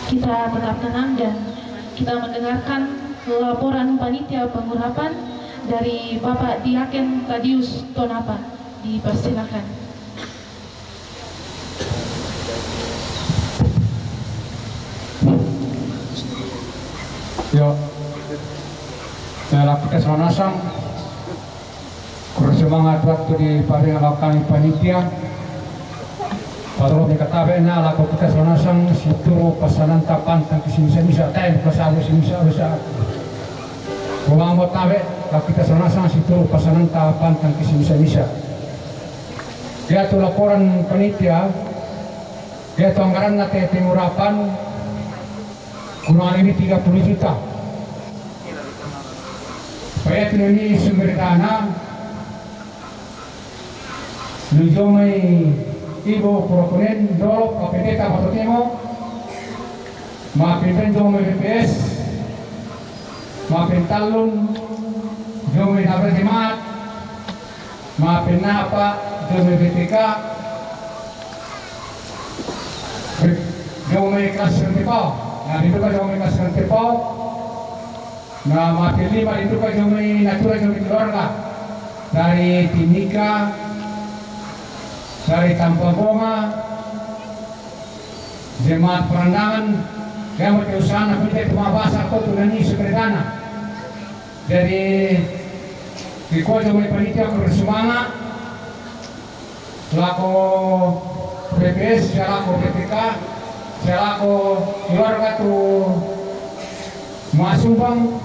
kita tetap tenang dan kita mendengarkan laporan panitia pengurapan dari Bapak Diaken Tadius Tonapa. Dipersilakan. Yo, saya lakukan semanasang kurang semangat waktu di paling kami panitia. Kalau dikatakan laku kita semanasang situ pesanan tapan tangki simisa tayo pasalo simisa besar. Kumamot tabe laku kita semanasang situ pesanan tapan tangki simisa. Dia tu laporan panitia. Dia tu anggaran nate pengurapan kurang lebih 30 juta. Proyek ini sumber dana nujomai ibu prokuren dolok KPD Kabupaten maafin jomai BPS maafin talun jomai Nabra Jemaat maafin apa jomai BPK jomai kelas sentipau. Nah, itu kan jomai kelas sentipau. Nah, maafin 5 itu kan jomai natura jomai keluarga dari Timika, dari Tampabonga, Jemaat Perandangan, yang berusaha nak pindah ke Mabasa atau tunani sederhana. Jadi, di kuasa jomai panitia bersemangat, selaku BPS, selaku BPK, selaku keluarga tu masumbang,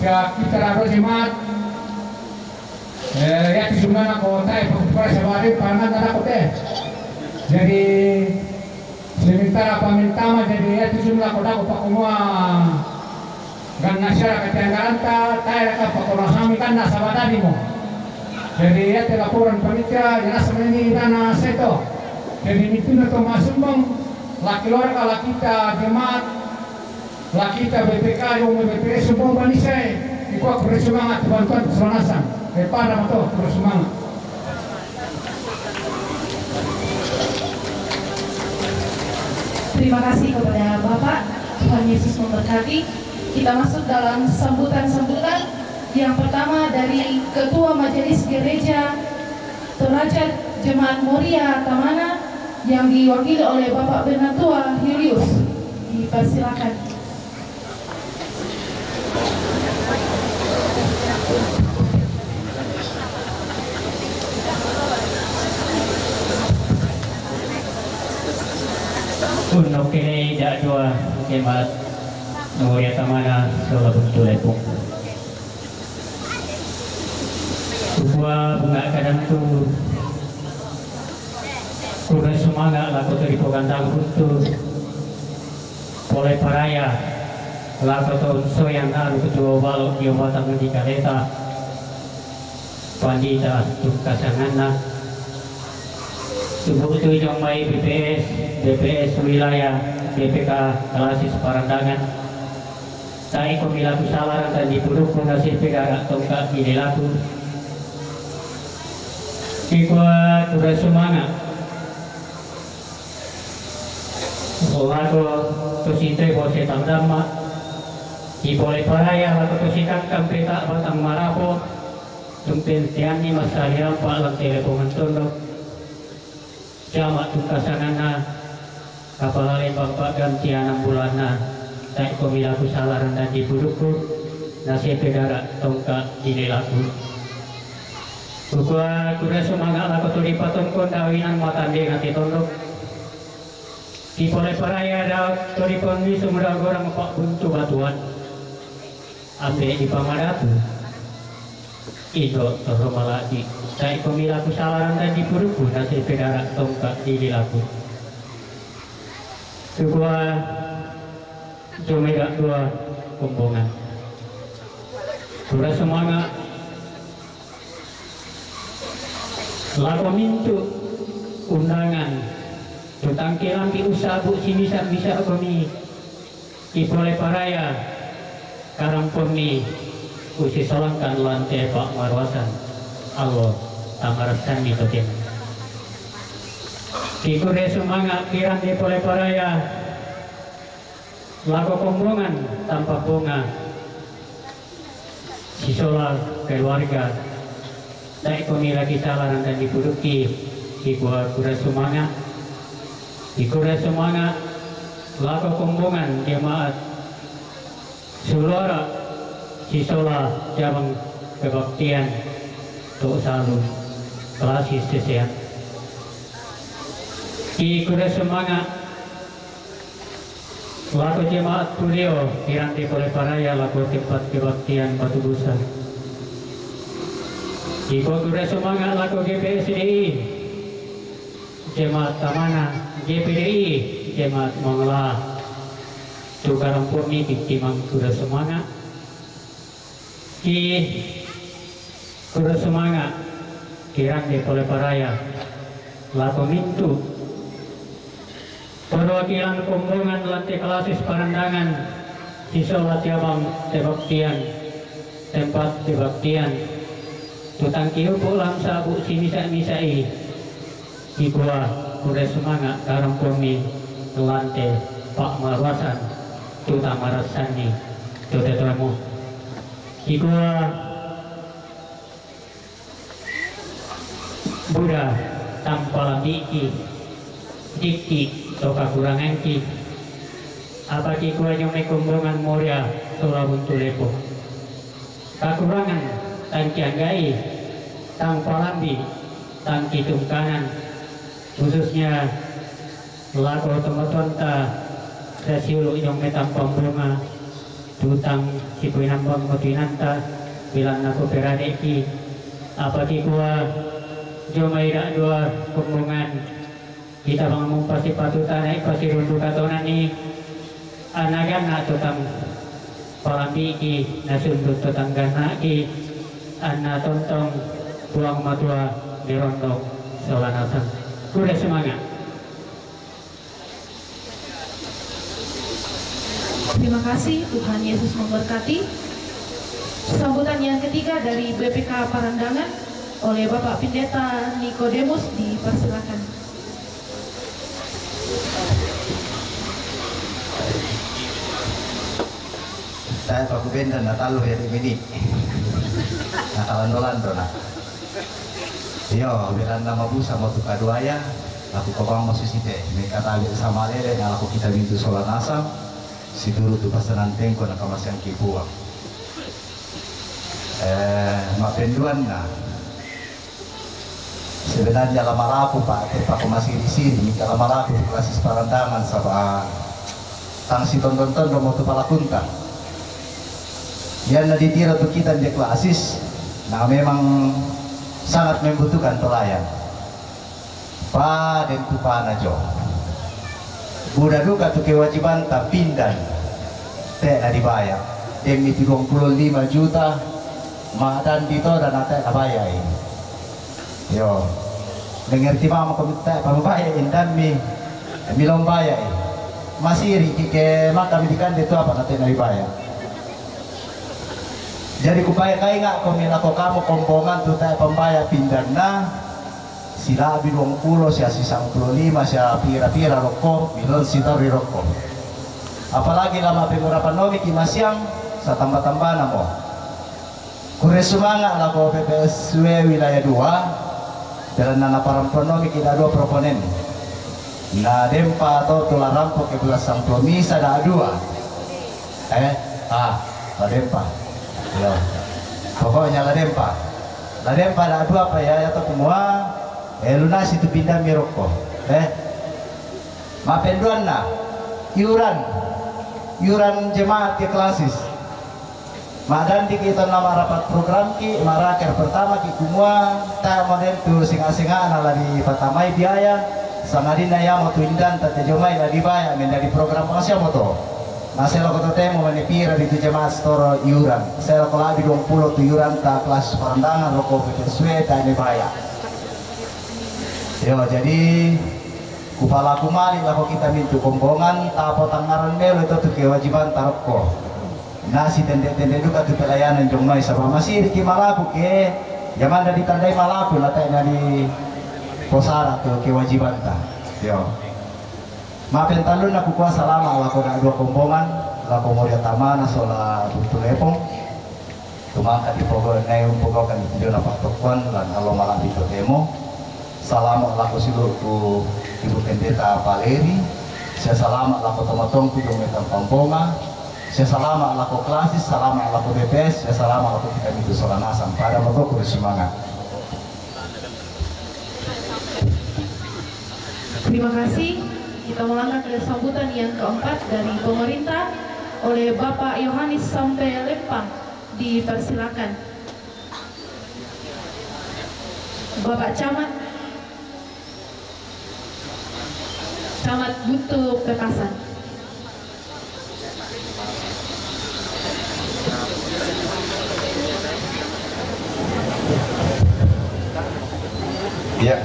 kita ada jemaat. Ya di sebenarnya kota para sewari paman tanah kota. Jadi sementara pamintama jadi ya di jumlah kota kota semua gan masyarakat yang garanta tayo ka pakorasami kan nasa badadi mo. Jadi ya laporan panitia yang sebenarnya dana seto. Jadi itu na to masumbang laki keluarga laki kita jemaat laki kita BPK yang BPS semua panisai. Iku aku bersemangat bantuan keselanasan. Para motor terus semangat. Terima kasih kepada Bapak. Tuhan Yesus memberkati. Kita masuk dalam sambutan-sambutan. Yang pertama dari Ketua Majelis Gereja Toraja Jemaat Moria Tamana yang diwakili oleh Bapak Benatua Julius. Dipersilakan. Untuk kini jadwal Jemaat Moria Tamana Sola Buntulepung. Sebuah bunga kadang tu kurang semangat laku dari pogandang untuk oleh paraya laku tahun soyang haru ketua balok di obatang di kaleta pandita tukasanganna tubuh itu jomai BPS wilayah BPK Kalasis Parandangan saya pemilaku salah dan dipuruk nasib pegara tongkat ini laku ikut kurang semangat laku tosinte bose tangdama di boleh paraya laku tosikan kampeta batang marapo tumpin tiani masalia pak lang telepongan tondok jamak tukasanana kapalale bapak gantian bulana saya pemilaku salaran dan diburuku nasib pegara tongkat dinelaku Bukua kuda semangat laku tuli patungkon dawinan matande ngati tondok di pole paraya da tuli poni sumura gorang pak buntu batuan ambe di pamadatu Ido termalaki saya pemilaku salaran dan diburuku nasib pegara tongkat dinelaku Bukua Jomega dua kumbongan kuda semangat laku mintu undangan tentang kilampi usaha bu sini bisa kami ipole paraya karamponi usi solangkan lantai Pak Marwasan Allah tamarasan itu tim kikure semangat kiran ipole paraya laku kumbungan tanpa bunga sisola keluarga tak kami lagi salaran dan dipuduki di gua kura semangat laku kumbungan jemaat Sulora sisola cabang kebaktian Tok Salun Klasis Sesean di kura semangat laku jemaat Pulio Piranti Poleparaya laku tempat kebaktian Batu Busa di kura semangat laku GPSDI jemaat Tamana GPDI jemaat Mangla Tukarang Purni di Timang kura semangat di kura semangat Piranti Poleparaya laku Mintu perwakilan kumbungan lantai klasis Parandangan sisola cabang kebaktian tempat kebaktian tutang kiupu lamsa bu simisa-misai di gua kura semangat Karang Purni lantai Pak Marwasan tutang marasani tutetemu di gua Buddha tanpa lambiki dikti toka kurangan ki apa ki gua nyome kumbungan moria Sulawun Tulepo kakurangan tangki anggai tanpa lambi tangki tungkanan khususnya laku temotonta sesiulu nyome tanpa bunga tutang sipui nambang kotinanta bilang aku peradeki apa ki gua jomai dak dua kumbungan kita bangun pasti patutan naik pasti rundu katonan ni anagan nak tutang palambi ki nasundut tutang gana ki anak tontong buang matua di rondong solanasan kuda semangat. Terima kasih, Tuhan Yesus memberkati. Sambutan yang ketiga dari BPK Parandangan oleh Bapak Pendeta Nikodemus dipersilakan. Saya Pak Benda Natalo hari ini Natalan dona. Yo, bilang nama busa mau tukar dua ya. Aku kobang masih site. Mereka tali sama lele. Aku kita bintu solan asam. Si dulu tu pasaran tengko nak kamasan kipuang. Mak penduan na. Sebenarnya lama laku Pak. Pak masih di sini. Lama laku klasis Parandangan sama tangsi tonton mau tu palakunta. Yang naditira untuk kita di klasis, nah memang sangat membutuhkan pelayan. Pak dan tupana jo. Budak duka tu kewajiban tak pindah, tak dibayar. Demi 25 juta, madan dito dan tak bayar. Yo, dengar tiba mau komentar pembayar dan milom bayar. Masih ke makam dikan itu apa nanti dibayar. Jadi kupaya kaya nggak komilako kamu kompongan tuh teh pembayar pindah na sila abi 20 sia 95 sia pira-pira rokok milon sitori rokok apalagi lama pengurapan nomi kimasyang sa tambah-tambah namo kure semangat lah ko PPSW wilayah 2 dalam nana paramponomi kita 2 proponen na dempa atau tular rampok ke belasang promisa ada 2 dempa. Ya. Pokoknya la dempa ada 2 apa ya atau semua lunas itu pindah miroko mapenduan na iuran jemaat ke klasis madan di kita nama rapat program ki maraker pertama ki kumua ta model tu singa-singa ala di patamai biaya sangadina ya mau tuindan tate jomai la dibayar men dari program pengasih moto. Nah, saya lakukan temu menipira di jemaat store iuran. Saya lakukan lebih 20 tu iuran tak kelas Parandangan rokok PPSW tak dibayar. Yo, jadi kupala kumali lah kita minta kombongan tak potong ngaran melo itu tu kewajiban taroko. Nasi tende-tende juga tu pelayanan jomai sama masih di Malabu ke zaman dari tandai Malabu lah tak dari Posara tu kewajiban tak. Yo. Mapen talun aku kuasa lama lako na dua kombongan, lako mo dia tamana sola butu lepong. Tumangkat di pokok na yung pokok kan video na patokuan lan halo malam itu demo. Salamat lako silu ku ibu pendeta Valeri. Saya salamat lako tomatong ku yung metang pamponga. Saya salamat lako klasis, salamat lako BPS, saya salamat lako kita itu sola nasang pada motor ku semangat. Terima kasih. Kita melangkah ke sambutan yang keempat dari pemerintah oleh Bapak Yohanes Sampai Lempang. Dipersilakan. Bapak Camat Buntu Pekasan. Ya,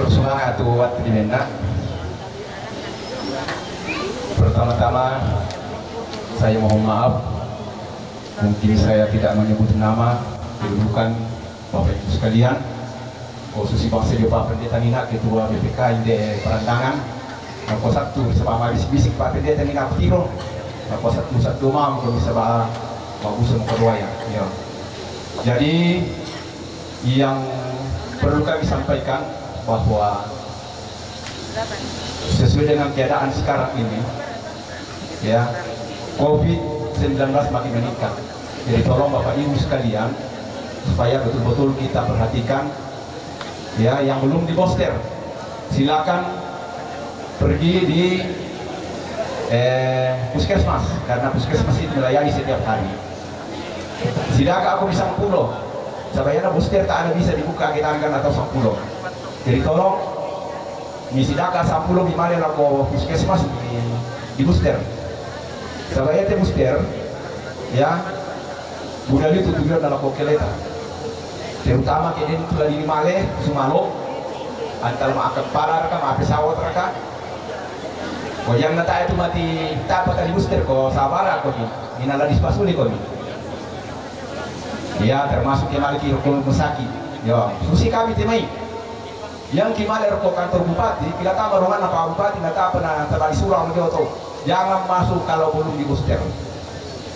semangat buat Dimena. Pertama-tama saya mohon maaf, mungkin saya tidak menyebut nama, kedudukan Bapak Ibu sekalian, khusus Bang Sedio Pak Pendeta Nina, Ketua BPK IDE Perantangan, Nako satu bersama bisik Pak Pendeta Nina Piro, Nako satu mau bisa bagus sama kedua ya. Jadi yang perlu kami sampaikan bahwa sesuai dengan keadaan sekarang ini, ya, COVID-19 makin meningkat. Jadi tolong Bapak Ibu sekalian supaya betul-betul kita perhatikan, ya, yang belum di booster silakan pergi di puskesmas, karena puskesmas itu melayani setiap hari. Silakan aku bisa 10, sebenarnya booster tak ada bisa dibuka kita atau 10. Jadi tolong misidaka 10 gimana aku puskesmas di booster. Sebenarnya booster, ya, budaya itu tujuan dalam kokeleta. Terutama kini sudah di Male, Sumalo, antara makan para raka, makan pesawat raka. Kau yang nata itu mati tak pakai booster, kau sabar aku ni, inala dispasuli kau ni. Ya, termasuk yang maliki rokok mesaki. Ya, susi kami temai. Yang kimale rokok kantor bupati, bila tak barongan apa bupati, nata pernah terbalik surau menjoto. Jangan masuk kalau belum di booster.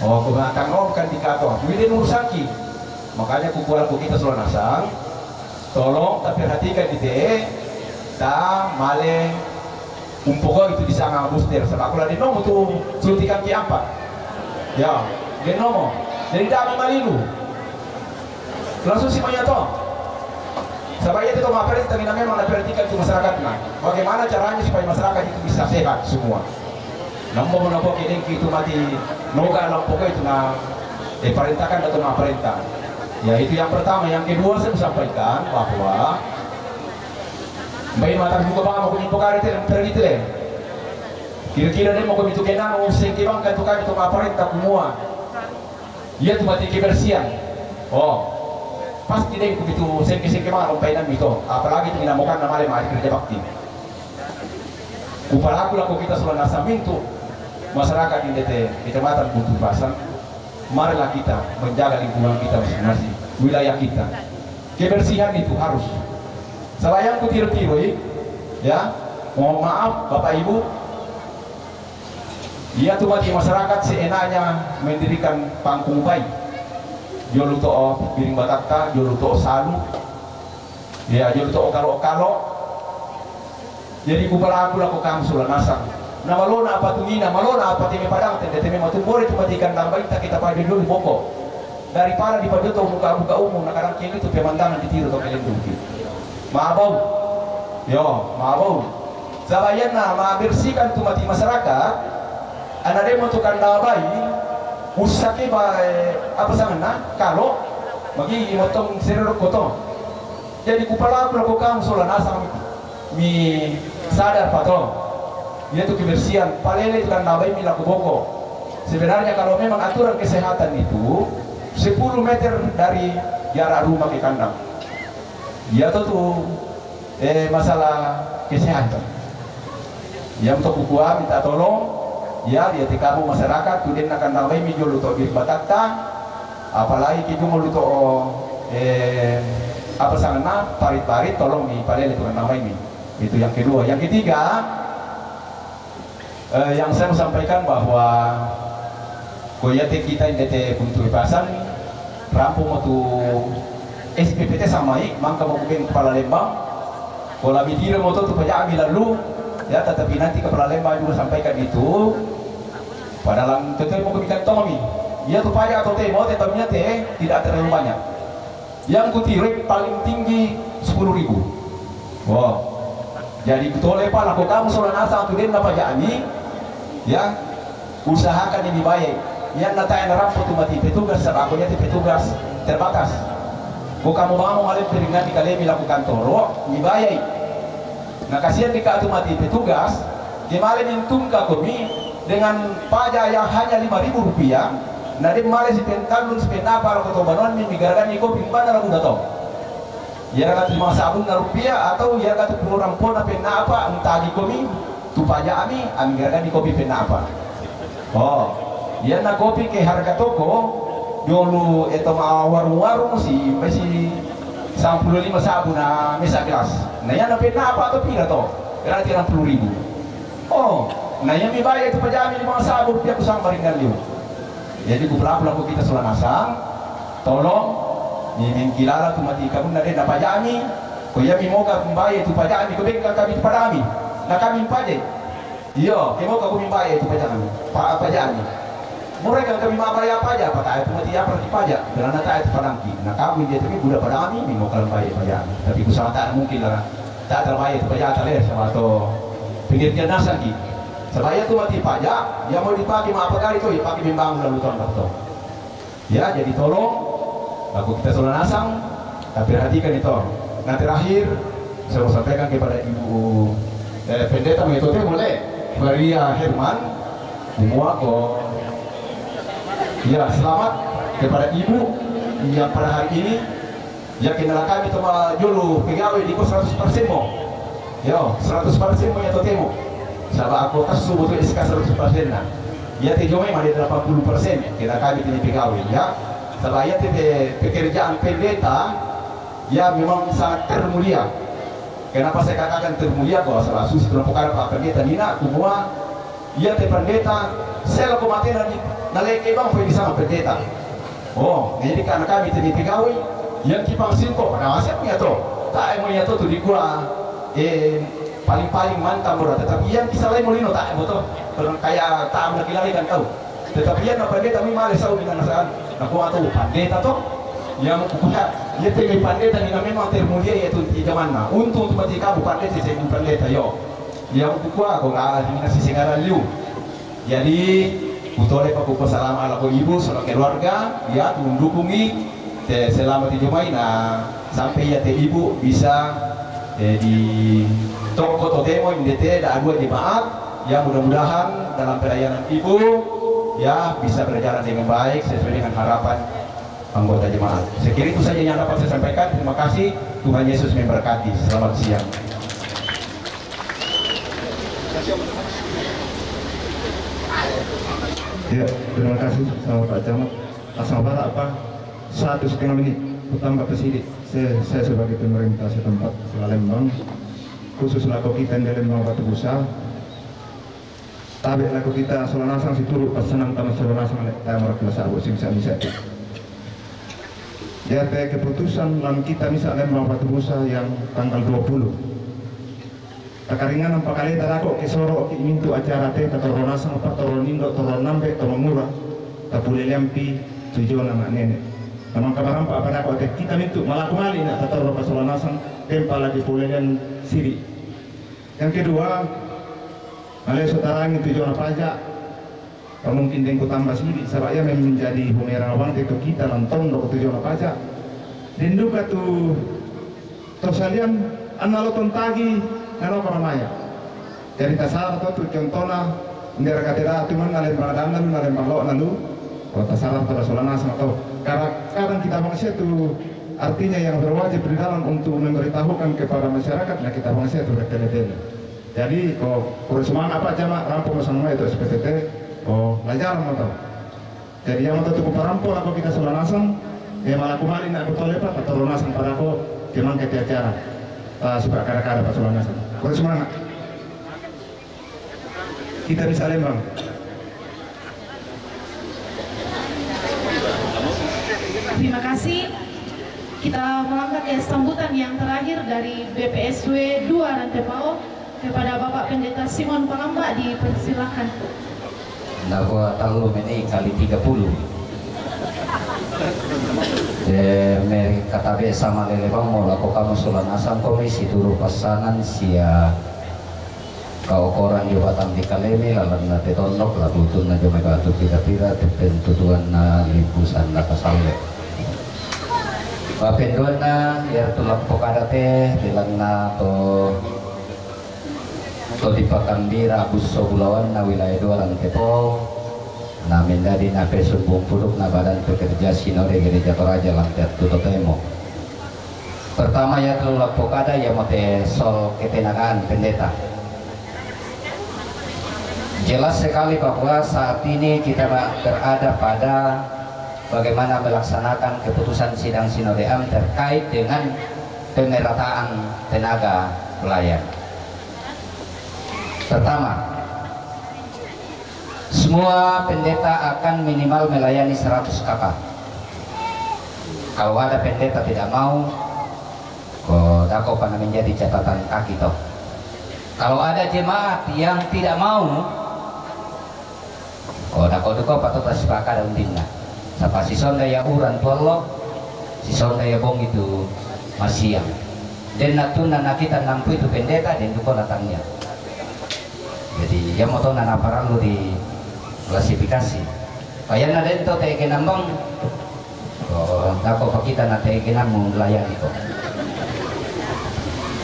Oh, kebanyakan bukan dikator. Ini nurusaki. Makanya kukualaku kita selalu nasang. Tolong tapi perhatikan di TE. Tak male umpoko itu disangka booster. Sebab kalau di nomo tu suntikan ki apa? Ya, di nomo. Jadi dami malilu. Langsung si manyato. Sebab itu kalau maperit tapi namanya mana perhatikan ke masyarakat nah. Bagaimana caranya supaya masyarakat itu bisa sehat semua. Nampak menapok ini itu mati noga lampok itu na perintahkan atau na perintah. Ya itu yang pertama. Yang kedua saya sampaikan bahwa bayi mata buka bang mau kunyit pokari itu pergi itu le. Kira-kira dia mau kunyit kenan mau sengki bang kan tukar itu na perintah semua. Ia tu mati kebersihan. Oh pasti deh begitu sengki bang rompainan itu. Apalagi itu dinamukan nama lema kerja bakti. Upalaku laku kita sudah nasamin tuh masyarakat di Kecamatan Buntu Pasang, marilah kita menjaga lingkungan kita masing-masing, wilayah kita. Kebersihan itu harus. Selain ku tiru-tiru, ya, mohon maaf Bapak Ibu, ia tuh bagi masyarakat seenaknya mendirikan pangkung bayi. Jolu toh piring batata, jolu toh salu, ya, jolu toh okalo-okalo. Jadi kupala aku lakukan sulah nasang. Na malona apa tungina, malona apa teme padang, teme matumbore itu matikan tambah kita pada dulu di pokok. Daripada di pada tuh buka umum, nak kadang kini itu pemandangan ditiru atau kalian dulu. Maabau, yo, maabau. Sabayana bersihkan tuh mati masyarakat. Anak dia menentukan dabai, usaki apa sana, kalau bagi motong serok kotong. Jadi kupala aku lakukan sulah nasang, mi sadar patong. Yaitu kebersihan, palele itu kan nabai milaku boko. Sebenarnya kalau memang aturan kesehatan itu 10 meter dari jarak rumah ke kandang. Ya tuh masalah kesehatan. Yang untuk kukuah minta tolong, ya dia kamu masyarakat tudin akan nabai mijol untuk bir batakta, apalagi kita mau luto apa sana parit-parit tolong nih palele itu kan nabai mi. Itu yang kedua. Yang ketiga, Yang saya mau sampaikan bahwa koyate kita yang DT Buntu Pasan rampung waktu SPPT samai mangka mau bikin kepala Lembang kalau mitira mau tuh pajak ambil lalu ya, tetapi nanti kepala Lembang juga sampaikan itu padahal tentu mau bikin tomi ya tuh pajak atau temo tetapnya tidak terlalu banyak yang kutirik paling tinggi 10.000. Wow, jadi betul lepas aku kamu soal nasa tuh dia pajak ini ya usahakan ini baik yang natain ramput tuh mati petugas serakonya petugas terbatas bukan mau ngalih peringan di kali melakukan toro dibayai nah kasihan di kartu mati petugas kemarin intungka kami dengan pajak yang hanya Rp5.000 nah dia malah si pentalun si penapa atau banuan mimigaragan iko pimpana lagu datang ya kata 5 sabun na rupiah atau ya kata puluh pona penapa entah di kami tu pajak ami garagan di kopi penapa oh ya na kopi ke harga toko dulu itu warung-warung sih masih 95 sabun na mesa gelas nah yan na penapa atau pila to berarti 60.000 oh nah yang dibayar itu pajak ami 5 sabun dia kusang baringan liu jadi pelaku kita sudah nasang tolong ini kilala tu mati kamu nade na pajak ami ko ya mi moga kumbayar itu pajak ami ko bengka kami pada ami na kami pajak iya kemo ka kami bayar itu pajak ami pajak ami mereka kami bayar pajak apa tak itu mati apa di pajak dan tak itu padangki na kami dia tapi budak pada ami mi moga bayar pajak ami tapi ku sama tak mungkin lah tak terbayar itu pajak tak sama atau pinggir jenazah ki sebaya tu mati pajak yang mau dipakai apa kali itu ya pakai bimbang lalu tahun betul ya jadi tolong aku kita sudah nasang tapi perhatikan itu nah terakhir saya mau sampaikan kepada Ibu Pendeta metode boleh Maria Herman Umuako ya selamat kepada Ibu yang pada hari ini ya kenal kami sama julu pegawai di 100% mo yo 100% mo ya totemo sama aku kasus butuh SK 100% nah ya tejome mah 80% kita kami ini pegawai ya sebaya pekerjaan pendeta ya memang sangat termulia. Kenapa saya katakan termulia? Kalau salah susi kelompok Pak Pendeta Nina semua ya pendeta saya laku mati naleke bang pergi sama pendeta. Oh jadi karena kami ini pegawai yang kipang silko pada masa punya to tak punya to di gua paling mantap berat tetapi yang kisah lain molino tak betul kayak tak menakilali kan tahu tetapi yang pendeta mi males sau dengan nasaan aku atau pendeta toh yang punya dia tinggal pendeta ni memang termulia yaitu di zaman na untuk mati kamu pendeta saya pendeta yo yang buku aku nggak ini nasi singaran liu jadi putole pak buku salam ala ko ibu salam keluarga ya mendukungi selama 7 Mei nah sampai ya ibu bisa di toko totemo ini ada 2 jemaat yang mudah-mudahan dalam pelayanan ibu ya bisa berjalan dengan baik sesuai dengan harapan anggota jemaat. Sekira itu saja yang dapat saya sampaikan. Terima kasih. Tuhan Yesus memberkati. Selamat siang. Ya, terima kasih sama Pak Camat. Asal barat apa? 1,5 menit. Tambah Presiden. Saya sebagai pemerintah setempat Lembang, khusus laku kita di Lembang Batu Busa. Tapi laku kita solanasang si turut pasangan taman solanasang taman kelas abu sing bisa. Ya keputusan dalam kita misalnya Lembang Batu Busa yang tanggal 20. Takaringan nampak kali tak kok kesoro mintu acara teh taronasang apa taronindo taronambe taromura tapule lempi tujuan anak nenek. Namang kabarang pak pada kok kita mintu malaku mali nak tataro pasolanasang tempa lagi pulen siri. Yang kedua Malay saudaranya tujuan pajak mungkin dengku tambah sini sebabnya menjadi bumerang itu kita nonton do tujuan pajak dan juga tu salian analoton tagi nalo karamaya jadi tasar tu contohnya ndera katera tu man nalen pangadanan nalen panglo nalu kalau tasar tu rasulana atau kadang kita manusia tu artinya yang berwajib di dalam untuk memberitahukan kepada masyarakat nah kita manusia tu bertele-tele. Jadi kalau semangat apa jamaah rampung sama itu SPTT, belajar mau tahu. Jadi yang mau tuh parampol aku kita solanasang, malah kemarin aku tahu lepas atau lonasang pada aku kemang ke acara, supaya kada-kada pas solanasang. Kalau semangat. kita bisa Lembang. Terima kasih. Kita melangkah ke sambutan yang terakhir dari BPSW 2 Rantepao kepada Bapak Pendeta Simon Palamba, dipersilakan. Nakwa talo meni kali 30. Meri katabe sama lele bang mau lako kamu sulan asam komisi turu pasangan sia kau koran jabatan di kalemi lalan na tetondok lalu tun na jome batu pira-pira tentuan na lipusan na kasalwe. Bapenduan na yar tulak pokadate bilang na to di Pakambira Agus Sobulawan na wilayah 2 Rantepao na mendadi na pesun bumpuluk na badan pekerja sinode gereja Toraja Lantiat Tutotemo. Pertama ya tulak pokada ya mote sol ketenagaan pendeta. Jelas sekali bahwa saat ini kita berada pada bagaimana melaksanakan keputusan sidang Sinode Am terkait dengan pemerataan tenaga pelayan. Pertama, semua pendeta akan minimal melayani 100 kakak. Kalau ada pendeta tidak mau, dako pada menjadi catatan kaki toh. Kalau ada jemaat yang tidak mau, dako patut sepakat undingna. Sapa si sonda ya uran tuallo, si sonda ya bong itu masiang. Dan natun na kita nampu itu pendeta dan duko datangnya. Jadi ya moto nana paralu di klasifikasi. Kaya na den to teke nambang, dako pakita na teke namu layani ko.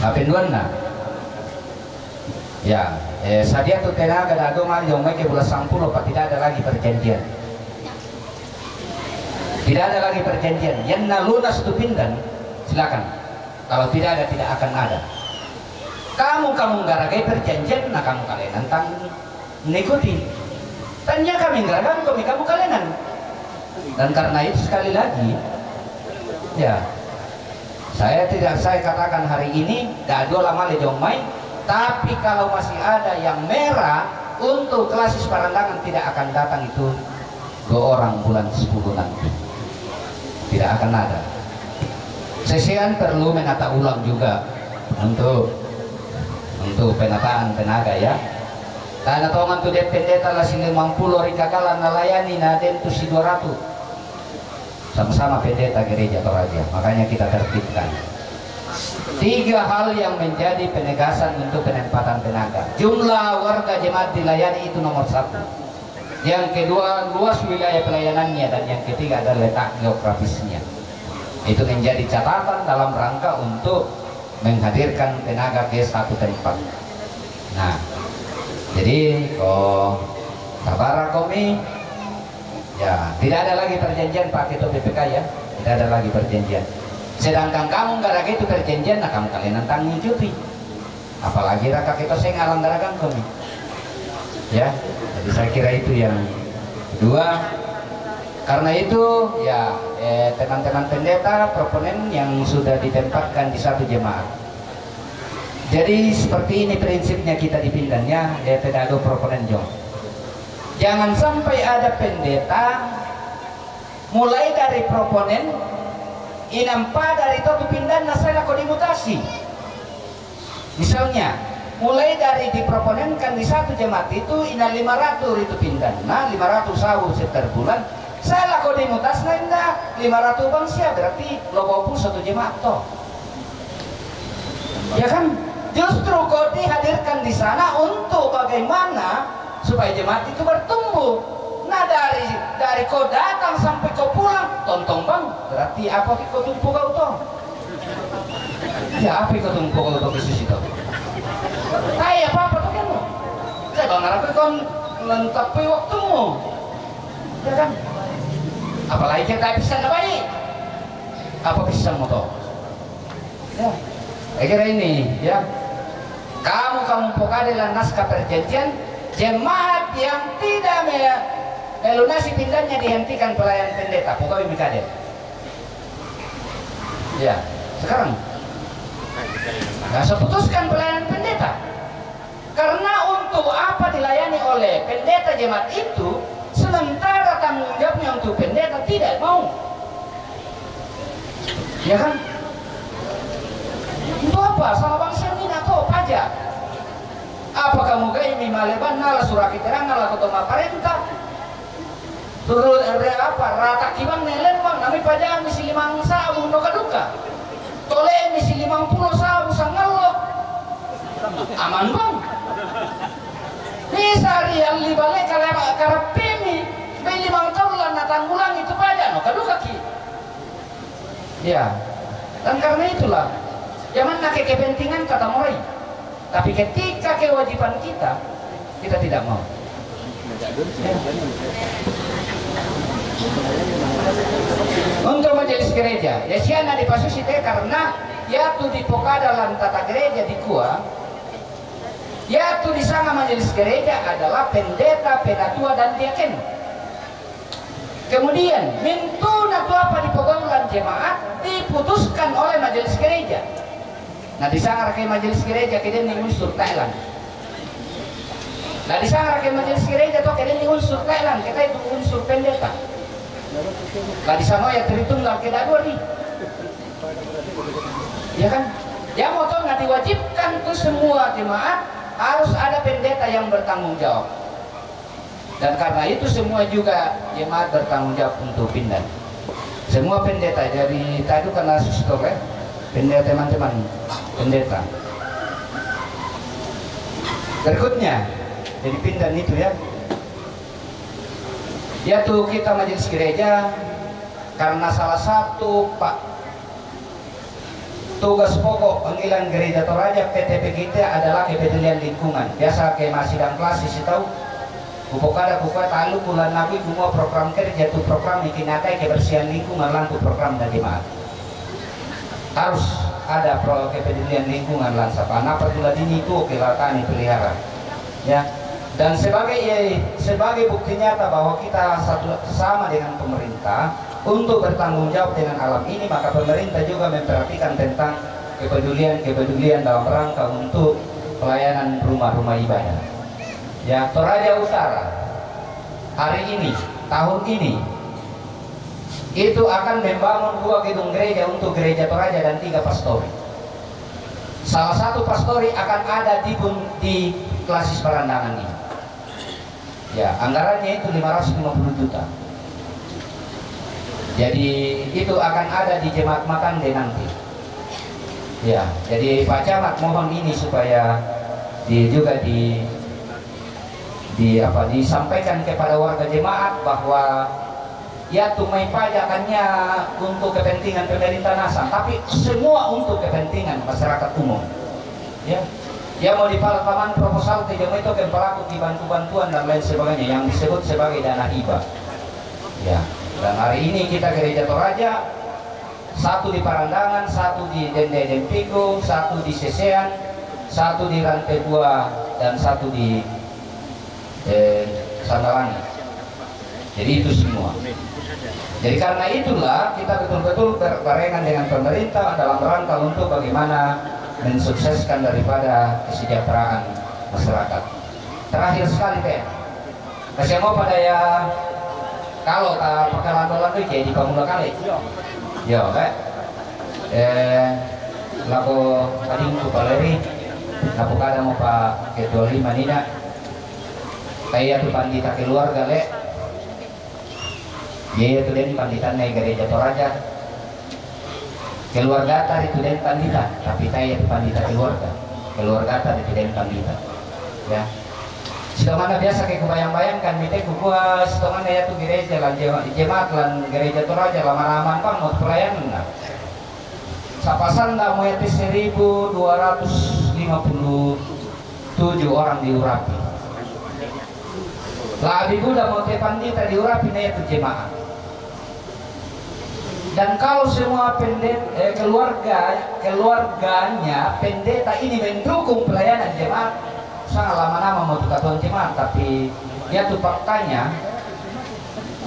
Kapenduan na. Ya, sadia tu tenaga dado mari yang ke bulan 10 pak tidak ada lagi perjanjian. Tidak ada lagi perjanjian. Yang nalunas tu pindan, silakan. Kalau tidak ada, tidak akan ada. Kamu ngaragai perjanjian, nah kamu kalian nantang mengikuti. Tanya kami ngaragan, kamu kalian. Dan karena itu sekali lagi, ya, saya katakan hari ini, dado lama lejomai. Tapi kalau masih ada yang merah untuk klasis parandangan tidak akan datang itu 2 orang bulan 10 nanti. Tidak akan ada. Sesean perlu menata ulang juga untuk penataan tenaga ya. Karena tongan tu pendeta lah 50 rikakalan nalayani na den tu si 200. Sama-sama pendeta gereja Toraja. Makanya kita tertibkan. 3 hal yang menjadi penegasan untuk penempatan tenaga. Jumlah warga jemaat dilayani itu nomor 1. Yang kedua, luas wilayah pelayanannya, dan yang ketiga adalah letak geografisnya. Itu menjadi catatan dalam rangka untuk menghadirkan tenaga ke satu tempat. Nah, jadi sabara kami ya tidak ada lagi perjanjian Pak Ketua BPK ya, tidak ada lagi perjanjian. Sedangkan kamu nggak ada itu perjanjian, nah kamu kalian nantang nyucuti. Apalagi raka kita saya ngalang garagan kami. Ya, jadi saya kira itu yang kedua. Karena itu ya teman-teman pendeta proponen yang sudah ditempatkan di satu jemaat. Jadi seperti ini prinsipnya kita dipindahnya, tidak ada proponen jong. Jangan sampai ada pendeta mulai dari proponen inampa dari itu dipindah nasana kau dimutasi. Misalnya mulai dari diproponenkan di satu jemaat itu ina 500 itu pindah, nah 500 sawu setiap bulan. Salah kau dimutas nah indah 500 bangsia berarti lo 21 jemaat toh. Ya kan? Justru kau dihadirkan di sana untuk bagaimana supaya jemaat itu bertumbuh. Nah dari kau datang sampai kau pulang, tontong bang, berarti apa kau tumpu kau toh? Ya apa kau tumpu kau toh kesusi toh? Hai apa tuh kamu? Saya bang harap kau lengkapi waktumu, ya kan? Apalagi kita pisang baik, apa pisang motor? Ya, saya kira ini ya. Kamu pokadelah naskah perjanjian, jemaat yang tidak melunasi pindahnya dihentikan pelayanan pendeta, pokoknya mikade. Ya, sekarang nggak seputuskan pelayanan pendeta. Karena untuk apa dilayani oleh jemaat itu, sementara tanggung jawabnya untuk pendeta tidak mau. Ya kan? Itu apa? Sama bangsa ini atau pajak? Apa kamu gaya ini maleban nala surat kita nala ketoma perintah? Turut apa? Rata kibang nelen bang, nami pajak misi 5 sabu no kaduka. Tole misi 50 sabu sangallo. Aman bang. Bisa yang libalik karena pemi, beli 5 tahun lah natanggulang itu pajak no kaduka ki. Ya, dan karena itulah jangan nak kepentingan kata mulai, tapi ketika kewajiban kita tidak mau. Ya. Untuk majelis gereja, ya siana di pasusi teh karena yaitu di pokada lan tata gereja di Kua, yaitu di sana majelis gereja adalah pendeta, penatua dan diaken. Kemudian mintu natu apa di pegawai jemaat diputuskan oleh majelis gereja. Nah di sana rakyat majelis gereja kita ini unsur Thailand. Nah di sana rakyat majelis gereja tuh kita ini unsur Thailand, kita itu unsur pendeta. Nah di sana ya terhitung kita dua nih. Ya kan? Ya mau tahu nggak diwajibkan tuh semua jemaat harus ada pendeta yang bertanggung jawab. Dan karena itu semua juga jemaat bertanggung jawab untuk pindah. Semua pendeta dari tadi karena suster ya, pendeta teman-teman pendeta. Berikutnya jadi pindah itu ya. Yaitu kita majelis gereja karena salah satu tugas pokok panggilan gereja Toraja PTP kita adalah kepedulian lingkungan. Biasa kayak masih dan kelas sih tahu. Bukada talu bulan nabi semua program kerja itu program bikin nakai kebersihan lingkungan lantu program dan jemaat harus ada kepedulian lingkungan lansapa anak pertulah ini itu kelakani pelihara ya dan sebagai bukti nyata bahwa kita sama dengan pemerintah untuk bertanggung jawab dengan alam ini, maka pemerintah juga memperhatikan tentang kepedulian dalam rangka untuk pelayanan rumah-rumah ibadah. Ya, Toraja Utara hari ini, tahun ini itu akan membangun 2 gedung gereja untuk gereja Toraja dan 3 pastori. Salah satu pastori akan ada di Klasis Parandangan ini. Ya, anggarannya itu 550 juta. Jadi itu akan ada di Jemaat Makande nanti. Ya, jadi Pak Camat mohon ini supaya disampaikan kepada warga jemaat bahwa ya tumai pajakannya untuk kepentingan pemerintah Nasam, tapi semua untuk kepentingan masyarakat umum. Ya, dia mau dipalpaman proposal tidak itu ke pelaku dibantu-bantuan dan lain sebagainya yang disebut sebagai dana hibah. Ya, dan hari ini kita gereja Toraja 1 di Parandangan, 1 di Dende Dempiko, 1 di Sesean, 1 di Rantai 2 dan 1 di Sandalangi. Jadi itu semua. Jadi karena itulah kita betul-betul berbarengan dengan pemerintah dalam rangka untuk bagaimana mensukseskan daripada kesejahteraan masyarakat. Terakhir sekali Teh, kasih mau pada ya kalau pekalan itu jadi pemula kali. Yo, Pak. Laku tadi untuk Valeri, laku kada mau Pak Ketua 5 nina. Kaya tu pandita keluarga le, dia tu den panditan naik gereja Toraja, keluarga tadi tu den pandita, tapi saya tu pandita keluarga tadi tu den pandita, ya. Setomana biasa kayak kebayang-bayangkan, mite kubuah setomana ya tu gereja lan jemaat lan gereja Toraja lama-lama kan mau pelayanan lah. Sapasan dah mau itu 1.257 orang diurapi. Lah abiku udah mau pandita diurapi nih itu jemaat. Dan kalau semua keluarganya pendeta ini mendukung pelayanan jemaat, sangat lama-lama mau tukar jemaat, tapi dia tuh faktanya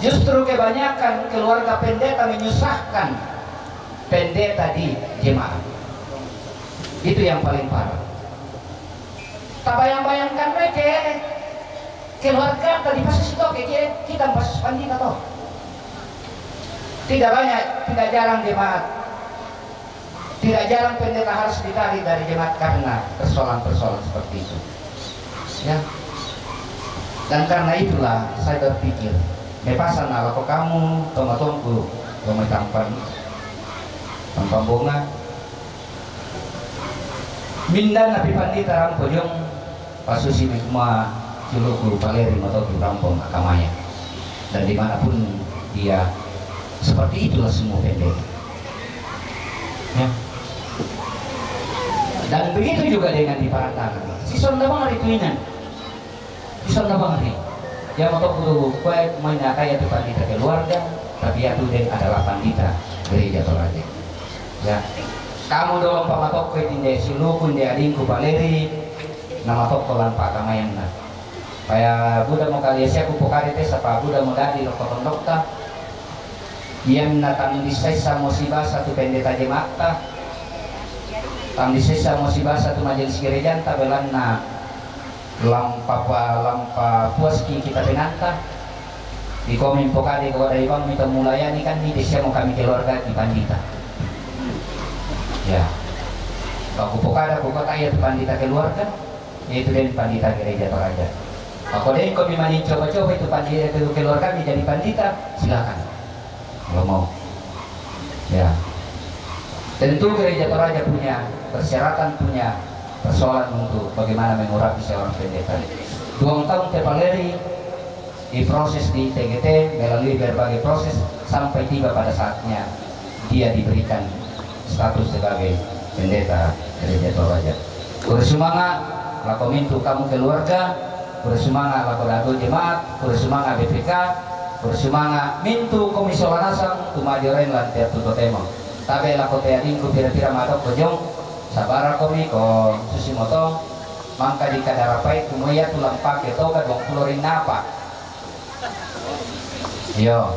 justru kebanyakan keluarga pendeta menyusahkan pendeta di jemaat. Itu yang paling parah. Tak bayang-bayangkan mereka keluarga tadi pasus itu kita pasus pandita toh. Tidak banyak, tidak jarang jemaat, tidak jarang pendeta harus ditarik dari jemaat karena persoalan-persoalan seperti itu. Ya. Dan karena itulah saya berpikir, bepasan ala kok kamu tonggu tomai tampan bunga. Mindan nabi pandita rampojong pasusi semua ciluku paleri atau rampong akamanya. Dan dimanapun dia, seperti itulah semua pendeta. Ya. Dan begitu juga dengan di Parantangan. Si sonda banget itu inan. Si sonda banget. Dia mau tahu kue main kayak itu pandita keluarga, tapi itu den adalah pandita gereja Toraja. Ya. Kamu dorong pamatok kue tinde siluku tinde adingku paleri, nama tokolan pak kamayana. Kaya Buddha mau kali siapa pokari tes apa Buddha mau dari lokotong dokta. Yang natang disesa musibah satu pendeta jemaat, tang disesa musibah satu majelis gereja tabelanna lampa puaski kita penanta di komen pokade kepada ibang minta mulayani kan di desa mau kami keluarga di pandita. Ya, aku pokada kata ya pandita keluarga, yaitu dari pandita gereja Toraja. Aku dari kami mani coba-coba itu pandita itu keluarga menjadi pandita, silakan. Kalau mau, ya. Tentu gereja Toraja punya persyaratan, punya persoalan untuk bagaimana mengurapi seorang pendeta. 2 tahun tepaleri diproses di TGT melalui berbagai proses sampai tiba pada saatnya dia diberikan status sebagai pendeta gereja Toraja. Bersemangat, laku mintu kamu keluarga, bersemangat laku dadu jemaat, bersemangat BPK, bersemangat mintu komisi lanasang tumajoren lantiar tutotemo. Tabe laku teadingku pira-pira madok kojong, sabara komi ko susimoto, mangka di kadarapai kumuya tulang pake toga 20 napa. Yo,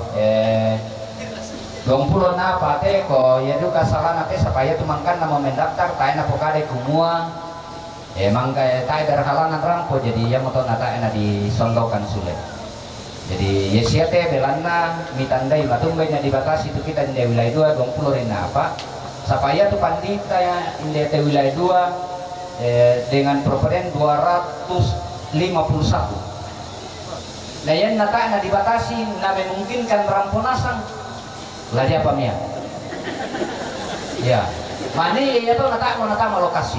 20 napa te ko ya duka salana te supaya tumangkan nama mendaftar tayo na pokade kumua emang kayak tayo berhalangan rampo jadi ya moto nata ena disondokan sulit jadi ya siate belana mitandai matumbainya dibatasi itu kita di wilayah 2 20 napa supaya tu pandita ya di wilayah 2 dengan properen 251 nah yan nata ena dibatasi na memungkinkan ramponasan lagi apa Mia? Ya, mana ya tuh nata lokasi.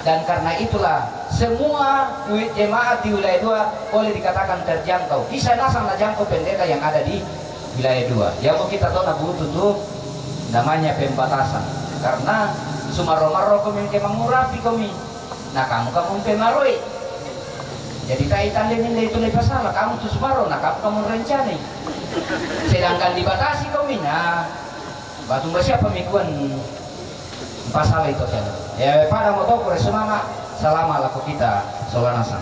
Dan karena itulah semua jemaat di wilayah 2 boleh dikatakan terjangkau. Bisa nasang jangkau pendeta yang ada di wilayah 2. Yang mau kita tahu butuh tuh namanya pembatasan. Karena sumaro-maro kami mengurapi kami. Nah kamu pemaroi. Jadi kaitan dengan itu lebih salah. Kamu tuh sumaro, nah kamu rencana. Sedangkan dibatasi kami, nah batu siapa mikuan pasal itu kan? Ya pada motor semangat selama laku kita solanasa.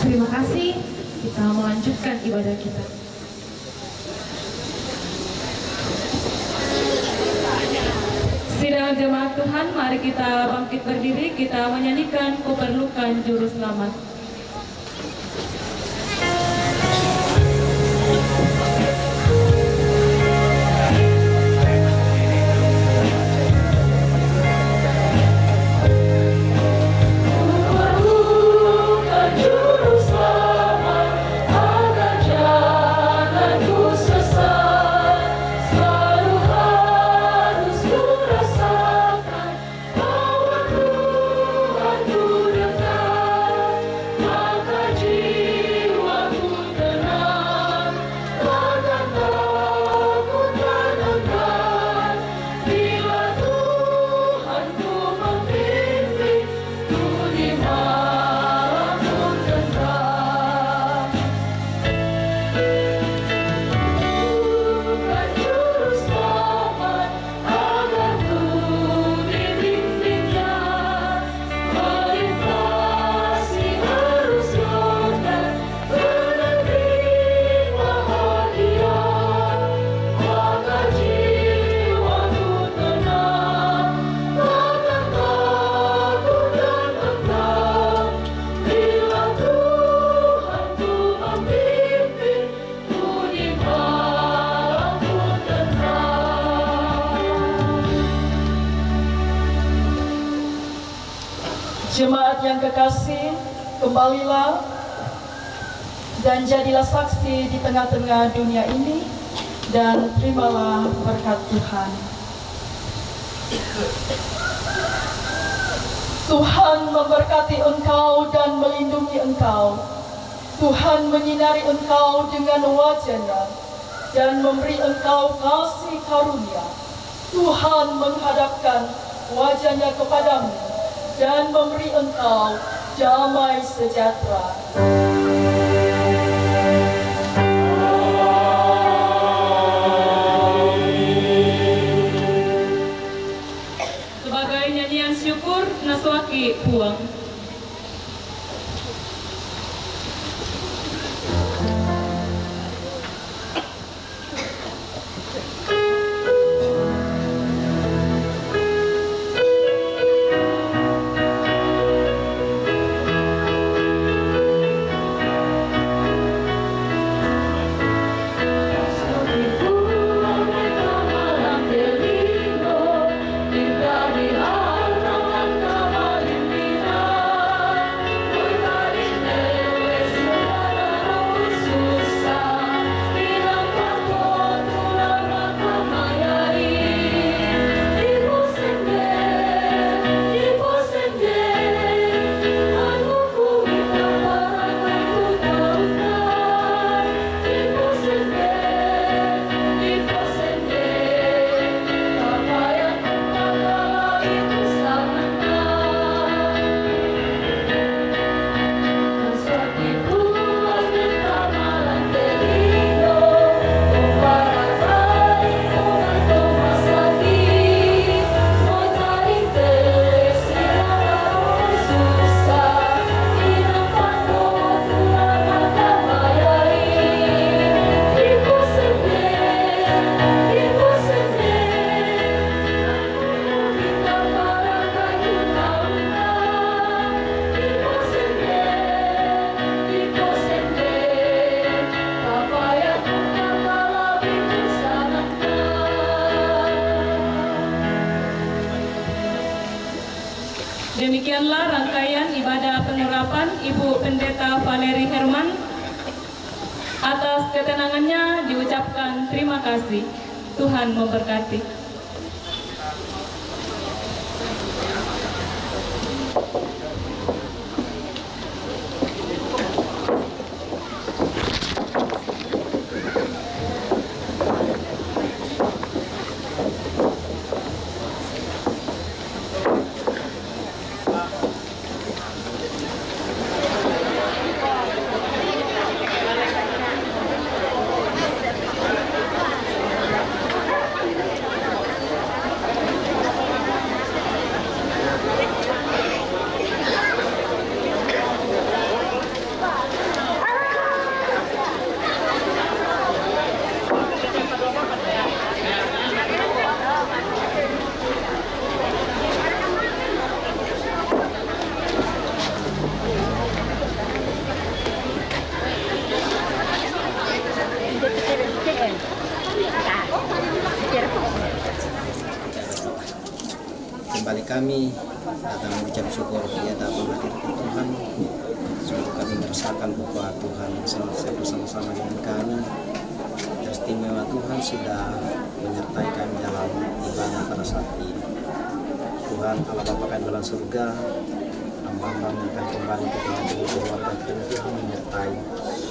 Terima kasih. Kita melanjutkan ibadah kita. Sidang jemaat Tuhan, mari kita bangkit berdiri, kita menyanyikan Ku Perlukan Juru Selamat. Jemaat yang kekasih, kembalilah dan jadilah saksi di tengah-tengah dunia ini dan terimalah berkat Tuhan. Tuhan memberkati engkau dan melindungi engkau. Tuhan menyinari engkau dengan wajah-Nya dan memberi engkau kasih karunia. Tuhan menghadapkan wajah-Nya kepadamu dan memberi engkau damai sejahtera. Sebagai nyanyian syukur, Naswaki Puang. Demikianlah rangkaian ibadah pengurapan Ibu Pendeta Valeri Herman. Atas ketenangannya diucapkan terima kasih. Tuhan memberkati. Kembali kami datang mengucap syukur di hadapan hadirat Tuhan. Semoga kami merasakan bahwa Tuhan senantiasa bersama-sama dengan kami. Teristimewa Tuhan sudah menyertai kami dalam ibadah pada saat ini. Tuhan Allah Bapa kami dalam surga, hamba-hamba akan kembali ke tengah-tengah keluarga Tuhan menyertai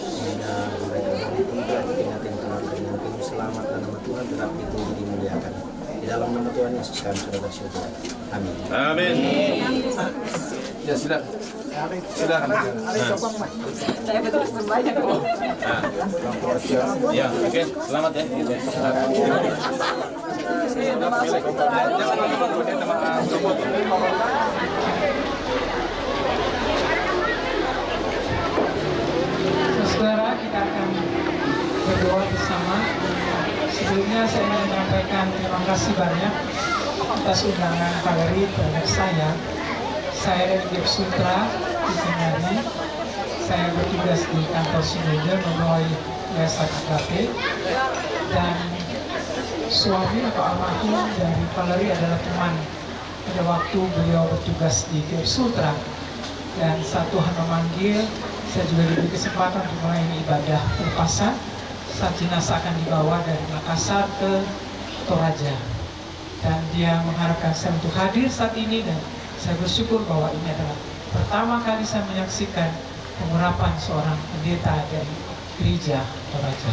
sehingga mereka boleh tiba di tengah-tengah keluarga dengan penuh selamat dan nama Tuhan tetap dipuji dimuliakan. Di dalam nama Tuhan Yesus kami sudah bersyukur. Amin. Amin. Ya silakan. Silakan. Saya betul sebanyak. Ya, oke. Selamat ya. Saudara, kita akan berdoa bersama. Sebelumnya saya ingin menyampaikan terima kasih banyak atas undangan Valeri terhadap saya. Saya dari Dep Sutra di Kendari. Saya bertugas di kantor Sinode membawahi Yayasan Agape, dan suami atau almarhum dari Valeri adalah teman pada waktu beliau bertugas di KF Sultra. Dan saat Tuhan memanggil, saya juga diberi kesempatan untuk melayani ibadah pelepasan saat jenazah akan dibawa dari Makassar ke Toraja. Dan dia mengharapkan saya untuk hadir saat ini, dan saya bersyukur bahwa ini adalah pertama kali saya menyaksikan pengurapan seorang pendeta dari gereja Toraja.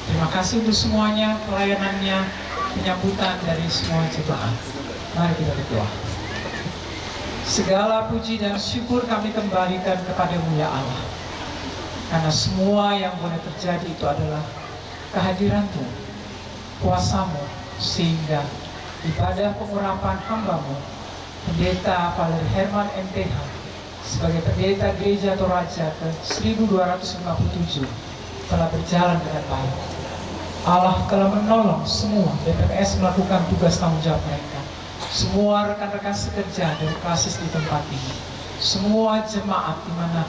Terima kasih untuk semuanya, pelayanannya, penyambutan dari semua jemaat. Mari kita berdoa. Segala puji dan syukur kami kembalikan kepada-Mu ya Allah. Karena semua yang boleh terjadi itu adalah kehadiran-Mu, kuasa-Mu, sehingga ibadah pengurapan hamba-Mu, Pendeta Valeri Herman MTH, sebagai pendeta gereja Toraja ke 1257 telah berjalan dengan baik. Allah telah menolong semua BPPS melakukan tugas tanggung jawab mereka. Semua rekan-rekan sekerja dan klasis di tempat ini, semua jemaat di mana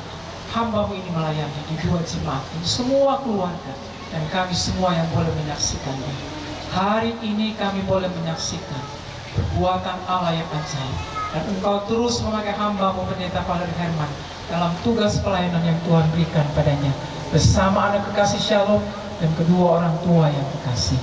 hamba-Mu ini melayani di 2 jemaat ini, semua keluarga, dan kami semua yang boleh menyaksikannya. Hari ini kami boleh menyaksikan perbuatan Allah yang ajaib, dan Engkau terus memakai hamba-Mu Pendeta Valeri Herman dalam tugas pelayanan yang Tuhan berikan padanya, bersama anak kekasih Shalom dan kedua orang tua yang kekasih.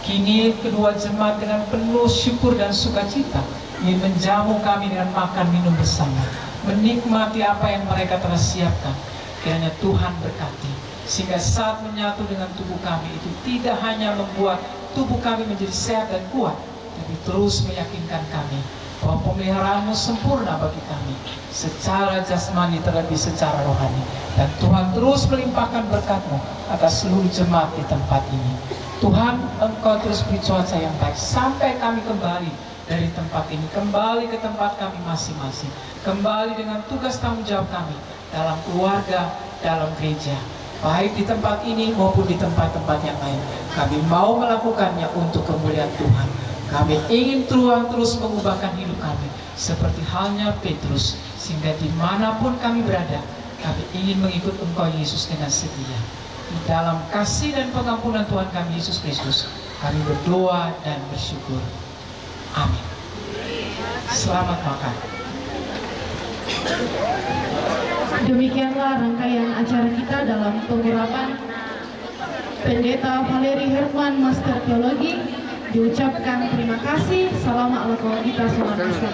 Kini kedua jemaat dengan penuh syukur dan sukacita ingin menjamu kami dengan makan minum bersama, menikmati apa yang mereka telah siapkan. Kiranya Tuhan berkati, sehingga saat menyatu dengan tubuh kami itu tidak hanya membuat tubuh kami menjadi sehat dan kuat, tapi terus meyakinkan kami bahwa pemeliharaan-Mu sempurna bagi kami secara jasmani terlebih secara rohani. Dan Tuhan terus melimpahkan berkat-Mu atas seluruh jemaat di tempat ini. Tuhan, Engkau terus beri cuaca yang baik sampai kami kembali dari tempat ini, kembali ke tempat kami masing-masing, kembali dengan tugas tanggung jawab kami dalam keluarga, dalam gereja, baik di tempat ini maupun di tempat-tempat yang lain. Kami mau melakukannya untuk kemuliaan Tuhan. Kami ingin Tuhan terus mengubahkan hidup kami seperti halnya Petrus, sehingga dimanapun kami berada, kami ingin mengikut Engkau Yesus dengan setia. Di dalam kasih dan pengampunan Tuhan kami Yesus Kristus, kami berdoa dan bersyukur. Amin. Selamat makan. Demikianlah rangkaian acara kita dalam pengurapan Pendeta Valeri Herman Master Teologi. Diucapkan terima kasih. Salam ala kita sholat Islam.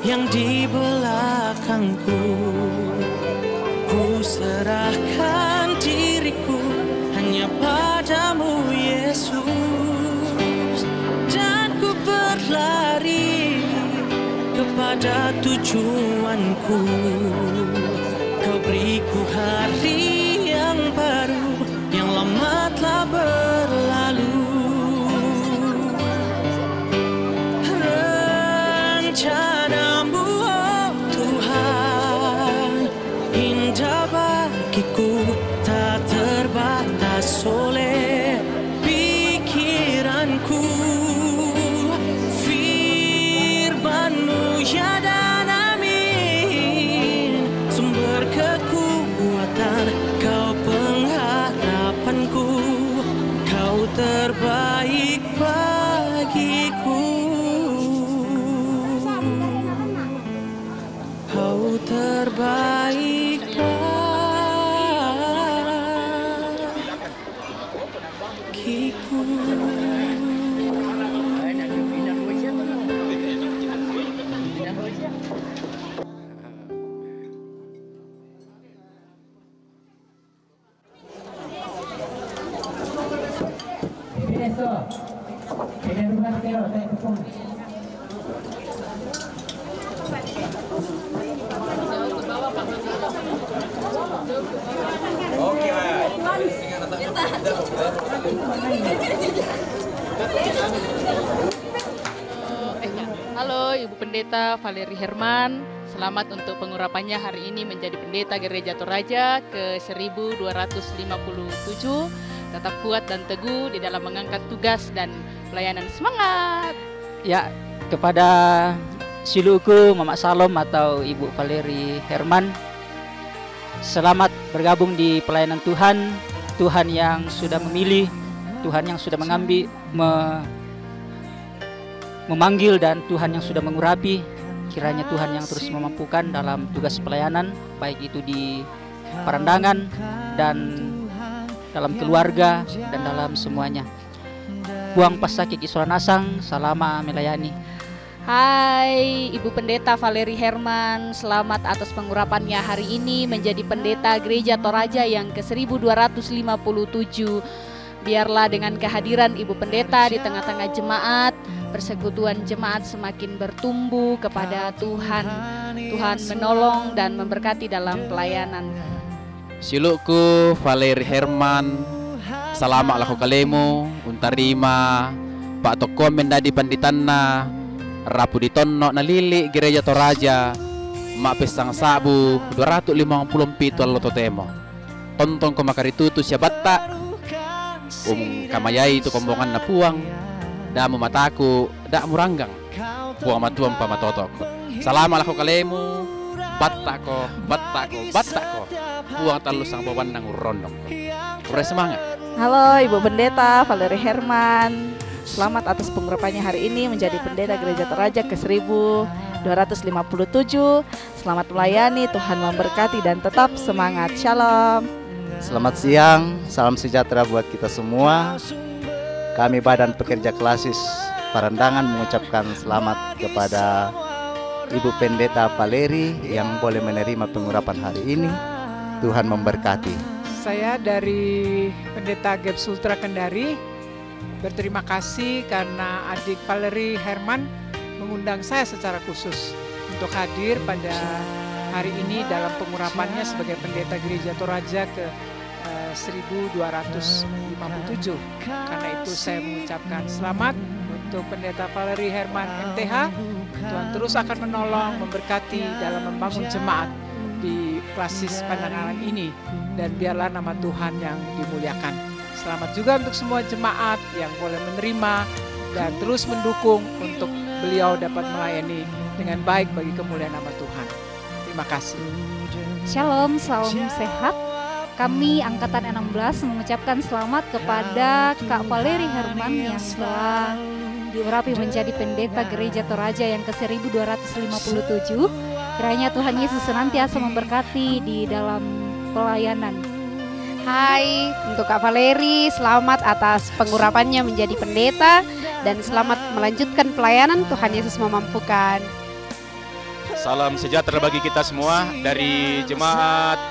Yang di belakangku, ku serahkan diriku hanya padamu Yesus, dan ku berlari kepada tujuanku. Kau beriku hari yang baru, yang lama telah berlalu. Rencanamu, oh Tuhan, indah bagiku, tak terbatas oleh pikiranku. Firman-Mu ya dan amin, sumber kekuatan, Kau pengharapanku, Kau terbaik bagiku. Kau terbaik bagiku. Oke, Halo Ibu Pendeta Valeri Herman, Selamat untuk pengurapannya hari ini menjadi pendeta Gereja Toraja ke 1257. Tetap kuat dan teguh di dalam mengangkat tugas dan pelayanan. Semangat! Ya, kepada siluku Mama Salom atau Ibu Valeri Herman, selamat bergabung di pelayanan Tuhan. Tuhan yang sudah memilih, Tuhan yang sudah memanggil, dan Tuhan yang sudah mengurapi. Kiranya Tuhan yang terus memampukan dalam tugas pelayanan, baik itu di Parandangan dan dalam keluarga dan dalam semuanya. Buang Pasakik Isuranasang, salama melayani. Hai Ibu Pendeta Valeri Herman, selamat atas pengurapannya hari ini menjadi pendeta Gereja Toraja yang ke-1257. Biarlah dengan kehadiran Ibu Pendeta di tengah-tengah jemaat, persekutuan jemaat semakin bertumbuh kepada Tuhan. Tuhan menolong dan memberkati dalam pelayanan. Silukku Valeri Herman, salamat lahu kalemu, untarima, Pak Toko mendadi panditanna, rapu ditonno nalili Gereja Toraja, mak pesang sabu 250 allo totemo. Tonton ko makaritutu siya batta, kamayay itu kombongan na puang, da mo mataku, da mo ranggang, puang matuang pamatotok. Salamat lahu kalemu, batta ko, buang talus sang bawan nang urondong. Semangat. Halo Ibu Pendeta Valeri Herman, selamat atas pengurapannya hari ini menjadi pendeta Gereja Toraja ke 1257. Selamat melayani, Tuhan memberkati dan tetap semangat. Shalom. Selamat siang, salam sejahtera buat kita semua. Kami Badan Pekerja Klasis Parandangan mengucapkan selamat kepada Ibu Pendeta Valeri yang boleh menerima pengurapan hari ini. Tuhan memberkati. Saya dari Pendeta Geb Sultra Kendari berterima kasih karena adik Valeri Herman mengundang saya secara khusus untuk hadir pada hari ini dalam pengurapannya sebagai pendeta Gereja Toraja ke 1257. Karena itu saya mengucapkan selamat untuk Pendeta Valeri Herman MTH. Tuhan terus akan menolong, memberkati dalam membangun jemaat di Klasis Parandangan ini, dan biarlah nama Tuhan yang dimuliakan. Selamat juga untuk semua jemaat yang boleh menerima dan terus mendukung untuk beliau dapat melayani dengan baik bagi kemuliaan nama Tuhan. Terima kasih. Shalom, salam sehat. Kami Angkatan 16 mengucapkan selamat kepada Kak Valeri Herman yang telah diurapi menjadi pendeta Gereja Toraja yang ke-1257. Kiranya Tuhan Yesus senantiasa memberkati di dalam pelayanan. Hai, untuk Kak Valeri, selamat atas pengurapannya menjadi pendeta dan selamat melanjutkan pelayanan. Tuhan Yesus memampukan. Salam sejahtera bagi kita semua dari Jemaat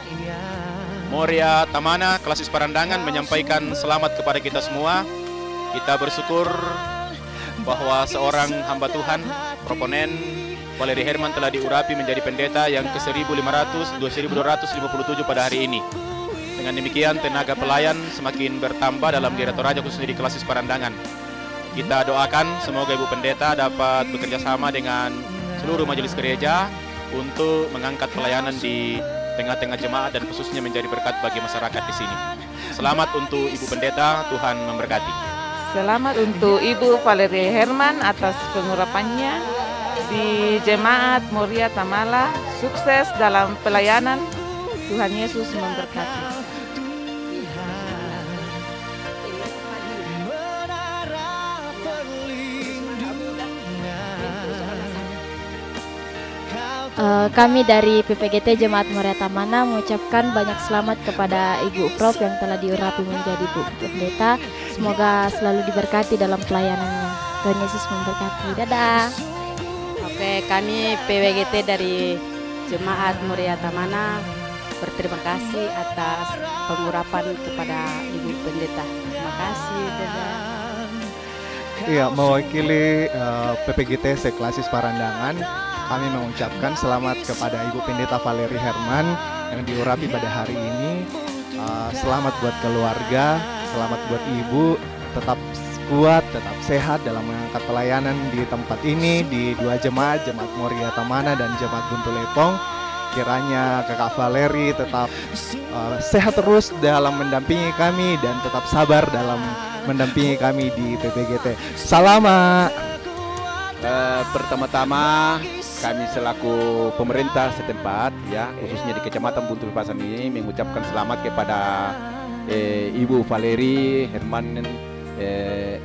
Moria Tamana Klasis Parandangan menyampaikan selamat kepada kita semua. Kita bersyukur bahwa seorang hamba Tuhan, proponen Valeri Herman telah diurapi menjadi pendeta yang ke-1257 pada hari ini. Dengan demikian tenaga pelayan semakin bertambah dalam Gereja Toraja khususnya di Klasis Parandangan. Kita doakan semoga Ibu Pendeta dapat bekerja sama dengan seluruh majelis gereja untuk mengangkat pelayanan di tengah-tengah jemaat dan khususnya menjadi berkat bagi masyarakat di sini. Selamat untuk Ibu Pendeta, Tuhan memberkati. Selamat untuk Ibu Valeri Herman atas pengurapannya di Jemaat Moria Tamala. Sukses dalam pelayanan. Tuhan Yesus memberkati. Kami dari PPGT Jemaat Moria Tamana mengucapkan banyak selamat kepada Ibu Prof yang telah diurapi menjadi Bu Pendeta. Semoga selalu diberkati dalam pelayanannya. Tuhan Yesus memberkati. Dadah. Oke, kami PPGT dari Jemaat Moria Tamana berterima kasih atas pengurapan kepada Ibu Pendeta. Terima kasih. Dadah. Iya, mewakili PPGT Seklasis Parandangan, kami mengucapkan selamat kepada Ibu Pendeta Valeri Herman yang diurapi pada hari ini. Selamat buat keluarga, selamat buat Ibu, tetap kuat, tetap sehat dalam mengangkat pelayanan di tempat ini, di dua jemaat, Jemaat Moria Tamana dan Jemaat Buntu Lepong. Kiranya Kakak Valeri tetap sehat terus dalam mendampingi kami dan tetap sabar dalam mendampingi kami di PPGT. Selamat. Pertama-tama kami selaku pemerintah setempat, ya khususnya di Kecamatan Buntu Pepasan ini mengucapkan selamat kepada Ibu Valeri Herman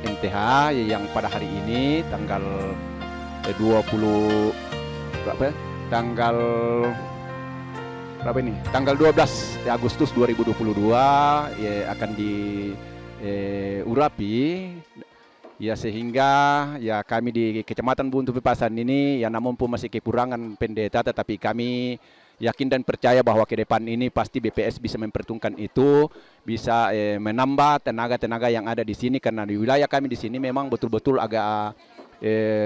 MTH yang pada hari ini tanggal 12 Agustus 2022 ya, akan diurapi ya, sehingga ya kami di Kecamatan Buntu Pepasan ini ya namun pun masih kekurangan pendeta, tetapi kami yakin dan percaya bahwa ke depan ini pasti BPS bisa memperhitungkan itu, bisa menambah tenaga-tenaga yang ada di sini, karena di wilayah kami di sini memang betul-betul agak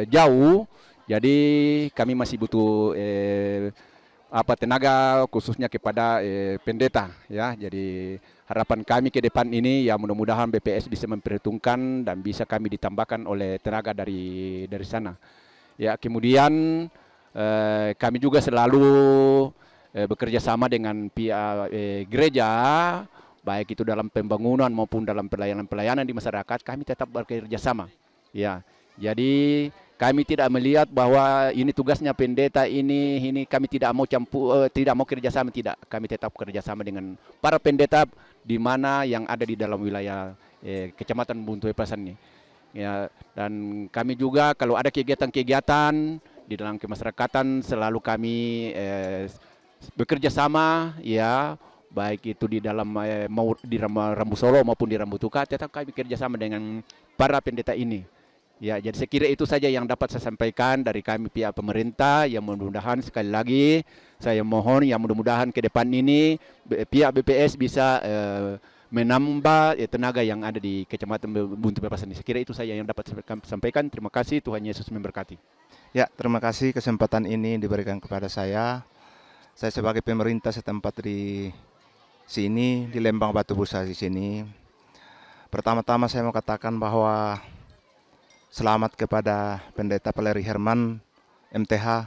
jauh, jadi kami masih butuh tenaga khususnya kepada pendeta ya. Jadi harapan kami ke depan ini ya mudah-mudahan BPS bisa memperhitungkan dan bisa kami ditambahkan oleh tenaga dari sana. Ya, kemudian kami juga selalu bekerja sama dengan pihak gereja, baik itu dalam pembangunan maupun dalam pelayanan-pelayanan di masyarakat, kami tetap bekerja sama. Ya, jadi kami tidak melihat bahwa ini tugasnya pendeta ini kami tidak mau campur, tidak mau kerjasama, tidak. Kami tetap kerjasama dengan para pendeta di mana yang ada di dalam wilayah Kecamatan Buntu Pepasan ini. Ya, dan kami juga kalau ada kegiatan-kegiatan di dalam kemasyarakatan selalu kami bekerja sama, ya baik itu di dalam mau di Rambu Solo maupun di Rambu Tuka, tetap kami bekerja sama dengan para pendeta ini. Ya, jadi saya kira itu saja yang dapat saya sampaikan dari kami pihak pemerintah. Yang mudah-mudahan sekali lagi saya mohon yang mudah-mudahan ke depan ini pihak BPS bisa menambah tenaga yang ada di Kecamatan Buntu Pepasan ini. Saya kira itu saja yang dapat saya sampaikan. Terima kasih, Tuhan Yesus memberkati. Ya, terima kasih kesempatan ini diberikan kepada saya. Saya sebagai pemerintah setempat di sini, di Lembang Batu Busa di sini. Pertama-tama saya mau katakan bahwa selamat kepada Pendeta Valeri Herman MTH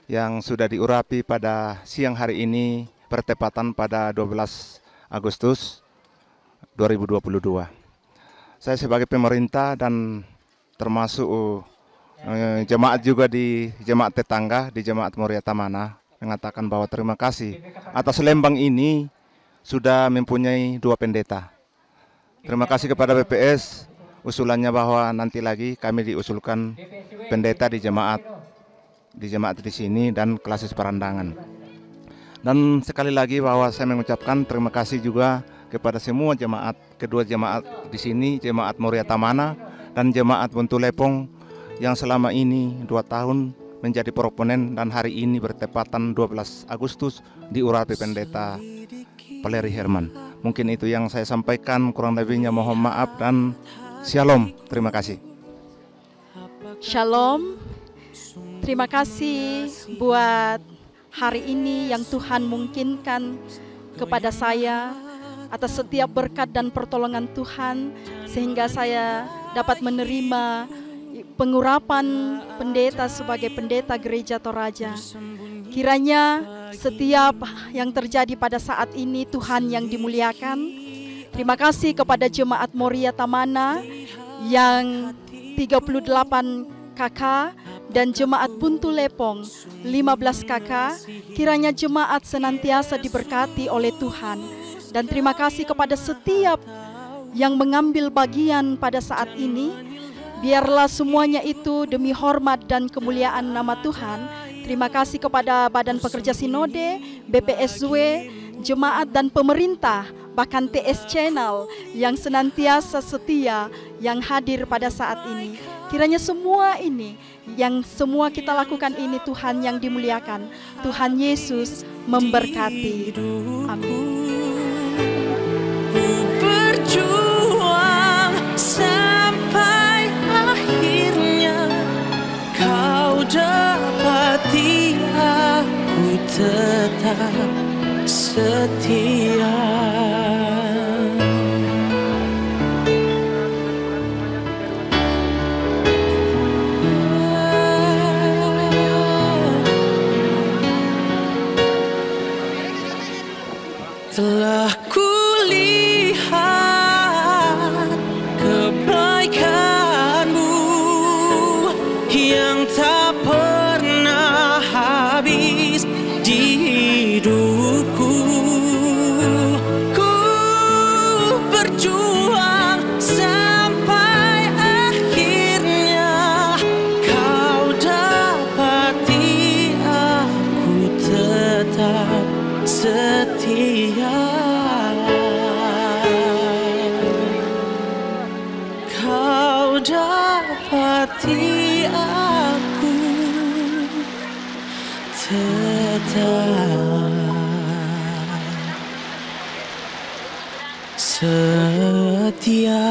yang sudah diurapi pada siang hari ini bertepatan pada 12 Agustus 2022. Saya sebagai pemerintah dan termasuk jemaat juga di jemaat tetangga di Jemaat Moria Tamana mengatakan bahwa terima kasih atas Lembang ini sudah mempunyai 2 pendeta. Terima kasih kepada BPS. Usulannya bahwa nanti lagi kami diusulkan pendeta di jemaat di sini dan Klasis Parandangan. Dan sekali lagi bahwa saya mengucapkan terima kasih juga kepada semua jemaat, kedua jemaat di sini, Jemaat Moria Tamana dan Jemaat Buntu Lepong yang selama ini 2 tahun menjadi proponen dan hari ini bertepatan 12 Agustus diurapi pendeta Valeri Herman. Mungkin itu yang saya sampaikan, kurang lebihnya mohon maaf dan Shalom, terima kasih. Shalom, terima kasih buat hari ini yang Tuhan mungkinkan kepada saya atas setiap berkat dan pertolongan Tuhan sehingga saya dapat menerima pengurapan pendeta sebagai pendeta Gereja Toraja. Kiranya setiap yang terjadi pada saat ini Tuhan yang dimuliakan. Terima kasih kepada Jemaat Moria Tamana yang 38 KK dan Jemaat Buntu Lepong 15 KK. Kiranya jemaat senantiasa diberkati oleh Tuhan. Dan terima kasih kepada setiap yang mengambil bagian pada saat ini. Biarlah semuanya itu demi hormat dan kemuliaan nama Tuhan. Terima kasih kepada Badan Pekerja Sinode, BPSW, jemaat dan pemerintah, bahkan TS Channel yang senantiasa setia yang hadir pada saat ini. Kiranya semua ini, yang semua kita lakukan ini Tuhan yang dimuliakan. Tuhan Yesus memberkati. Amin. Berjuang sampai akhirnya kau dapati aku tetap setia. telah kulihat kebaikan-Mu yang tak pernah habis di hidupku. Ku berjuang sampai akhirnya Kau dapati aku tetap setia. Kau dapati aku tetap setia.